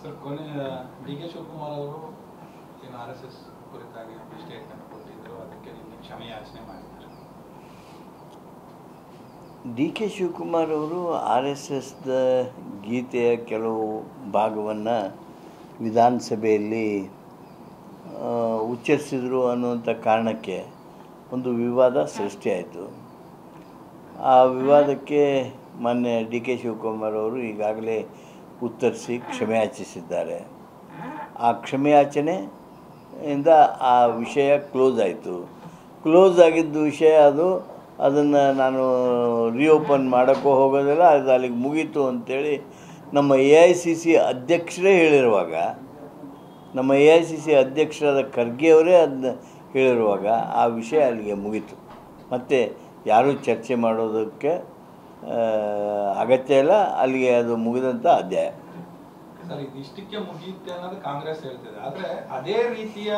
Sir ಕೊನೆ D K Shivakumar ಅವರು ಏನು RSS ಕುರಿತಾಗಿ ಸ್ಟೇಟ್ಮೆಂಟ್ ಕೊಟ್ಟಿದ್ರು, ಅದಕ್ಕೆ ನಿನ್ನೆ ಕ್ಷಮೆ ಯಾಚನೆ ಮಾಡಿದ್ದಾರೆ. ಡಿ ಕೆ ಶಿವಕುಮಾರ್ ಅವರು RSSದ ಗೀತೆಯ ಕೆಲವು ಭಾಗವನ್ನು ವಿಧಾನಸಭೆಯಲ್ಲಿ ಉಚ್ಚರಿಸಿದರು ಅನ್ನುವಂಥ ಕಾರಣಕ್ಕೆ ಒಂದು ವಿವಾದ ಸೃಷ್ಟಿಯಾಯಿತು. ಆ ವಿವಾದಕ್ಕೆ ಮಾನ್ಯ ಡಿ ಕೆ ಶಿವಕುಮಾರ್ ಅವರು ಈಗಾಗಲೇ ಉತ್ತರಿಸಿ ಕ್ಷಮೆಯಾಚಿಸಿದ್ದಾರೆ. ಆ ಕ್ಷಮೆಯಾಚನೆಯಿಂದ ಆ ವಿಷಯ ಕ್ಲೋಸ್ ಆಯಿತು. ಕ್ಲೋಸ್ ಆಗಿದ್ದ ವಿಷಯ ಅದನ್ನು ನಾನು ರಿಓಪನ್ ಮಾಡೋಕ್ಕೂ ಹೋಗೋದಿಲ್ಲ, ಅದು ಅಲ್ಲಿಗೆ ಮುಗೀತು ಅಂಥೇಳಿ ನಮ್ಮ AICC ಅಧ್ಯಕ್ಷರೇ ಹೇಳಿರುವಾಗ, ನಮ್ಮ AICC ಅಧ್ಯಕ್ಷರಾದ ಖರ್ಗೆ ಅವರೇ ಅದನ್ನ ಹೇಳಿರುವಾಗ ಆ ವಿಷಯ ಅಲ್ಲಿಗೆ ಮುಗೀತು. ಮತ್ತು ಯಾರೂ ಚರ್ಚೆ ಮಾಡೋದಕ್ಕೆ ಅಗತ್ಯ ಇಲ್ಲ, ಅಲ್ಲಿಗೆ ಅದು ಮುಗಿದಂಥ ಅಧ್ಯಾಯ. ಸರ್, ಇದಿಷ್ಟಕ್ಕೆ ಮುಗಿಯುತ್ತೆ ಅನ್ನೋದು ಕಾಂಗ್ರೆಸ್ ಹೇಳ್ತಿದೆ. ಆದರೆ ಅದೇ ರೀತಿಯ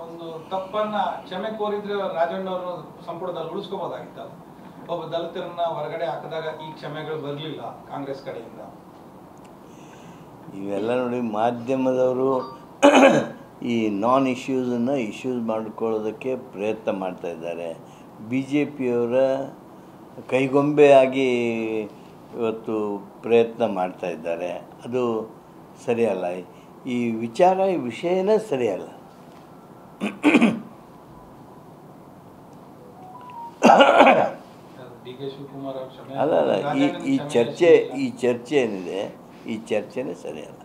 ಒಂದು ತಪ್ಪನ್ನ ಕ್ಷಮೆ ಕೋರಿದ್ರೆ ರಾಜಣ್ಣ ಅವರು ಸಂಪುಟದಲ್ಲಿ ಉಳಿಸ್ಕೋಬೋದಾಗಿತ್ತು. ಒಬ್ಬ ದಲಿತರನ್ನ ಹೊರಗಡೆ ಹಾಕಿದಾಗ ಈ ಕ್ಷಮೆಗಳು ಬರಲಿಲ್ಲ ಕಾಂಗ್ರೆಸ್ ಕಡೆಯಿಂದ. ಇವೆಲ್ಲ ನೋಡಿ, ಮಾಧ್ಯಮದವರು ಈ ನಾನ್ ಇಶ್ಯೂಸನ್ನು ಇಶ್ಯೂಸ್ ಮಾಡಿಕೊಳ್ಳೋದಕ್ಕೆ ಪ್ರಯತ್ನ ಮಾಡ್ತಾಯಿದ್ದಾರೆ. BJPಯವರ ಕೈಗೊಂಬೆಯಾಗಿ ಇವತ್ತು ಪ್ರಯತ್ನ ಮಾಡ್ತಾಯಿದ್ದಾರೆ. ಅದು ಸರಿಯಲ್ಲ. ಈ ವಿಷಯನೇ ಸರಿಯಲ್ಲ. ಅಲ್ಲ, ಈ ಚರ್ಚೆ ಏನಿದೆ, ಈ ಚರ್ಚೆನೇ ಸರಿಯಲ್ಲ.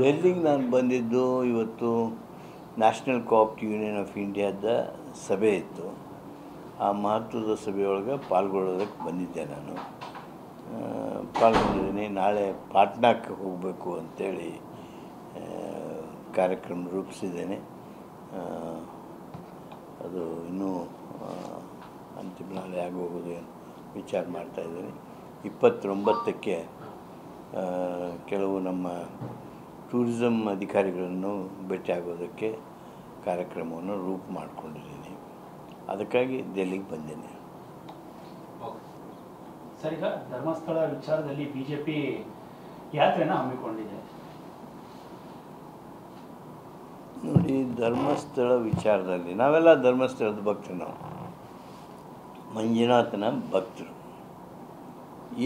ಡೆಲ್ಲಿಗೆ ನಾನು ಬಂದಿದ್ದು ಇವತ್ತು ನ್ಯಾಷನಲ್ ಕೋಆಪ್ಟಿವ್ ಯೂನಿಯನ್ ಆಫ್ ಇಂಡಿಯಾದ ಸಭೆ ಇತ್ತು. ಆ ಮಹತ್ವದ ಸಭೆಯೊಳಗೆ ಪಾಲ್ಗೊಳ್ಳೋದಕ್ಕೆ ಬಂದಿದ್ದೆ. ನಾನು ಪಾಲ್ಗೊಂಡಿದ್ದೀನಿ. ನಾಳೆ ಪಾಟ್ನಾಕ್ಕೆ ಹೋಗಬೇಕು ಅಂಥೇಳಿ ಕಾರ್ಯಕ್ರಮ ರೂಪಿಸಿದ್ದೇನೆ. ಅದು ಇನ್ನೂ ಅಂತಿಮ ನಾಳೆ ಆಗೋಗೋದು ವಿಚಾರ ಮಾಡ್ತಾಯಿದ್ದೀನಿ. 29ಕ್ಕೆ ಕೆಲವು ನಮ್ಮ ಟೂರಿಸಮ್ ಅಧಿಕಾರಿಗಳನ್ನು ಭೇಟಿಯಾಗೋದಕ್ಕೆ ಕಾರ್ಯಕ್ರಮವನ್ನು ರೂಪು ಮಾಡಿಕೊಂಡಿದ್ದೀನಿ. ಅದಕ್ಕಾಗಿ ದೆಹಲಿಗೆ ಬಂದೇನೆ. ಸರ್, ಈಗ ಧರ್ಮಸ್ಥಳ ವಿಚಾರದಲ್ಲಿ BJP ಯಾತ್ರೆನ ಹಮ್ಮಿಕೊಂಡಿದೆ. ನೋಡಿ, ಧರ್ಮಸ್ಥಳ ವಿಚಾರದಲ್ಲಿ ನಾವೆಲ್ಲ ಧರ್ಮಸ್ಥಳದ ಭಕ್ತರು. ನಾವು ಮಂಜುನಾಥನ ಭಕ್ತರು.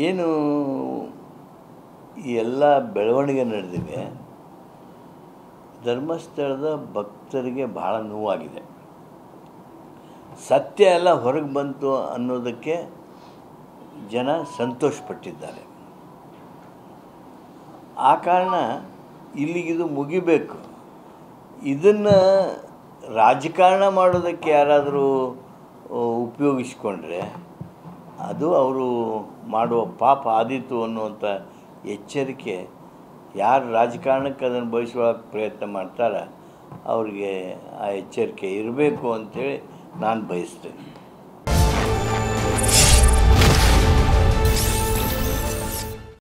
ಏನು ಈ ಎಲ್ಲ ಬೆಳವಣಿಗೆ ನಡೆದಿವೆ, ಧರ್ಮಸ್ಥಳದ ಭಕ್ತರಿಗೆ ಭಾಳ ನೋವಾಗಿದೆ. ಸತ್ಯ ಎಲ್ಲ ಹೊರಗೆ ಬಂತು ಅನ್ನೋದಕ್ಕೆ ಜನ ಸಂತೋಷಪಟ್ಟಿದ್ದಾರೆ. ಆ ಕಾರಣ ಇಲ್ಲಿಗಿದು ಮುಗಿಬೇಕು. ಇದನ್ನು ರಾಜಕಾರಣ ಮಾಡೋದಕ್ಕೆ ಯಾರಾದರೂ ಉಪಯೋಗಿಸ್ಕೊಂಡ್ರೆ ಅದು ಅವರು ಮಾಡುವ ಪಾಪ ಆದೀತು ಅನ್ನುವಂಥ ಎಚ್ಚರಿಕೆ ಯಾರು ರಾಜಕಾರಣಕ್ಕೆ ಅದನ್ನು ಬಯಸುವಕ್ಕೆ ಪ್ರಯತ್ನ ಮಾಡ್ತಾರೆ ಅವ್ರಿಗೆ ಆ ಎಚ್ಚರಿಕೆ ಇರಬೇಕು ಅಂಥೇಳಿ ನಾನು ಬಯಸ್ತೇನೆ.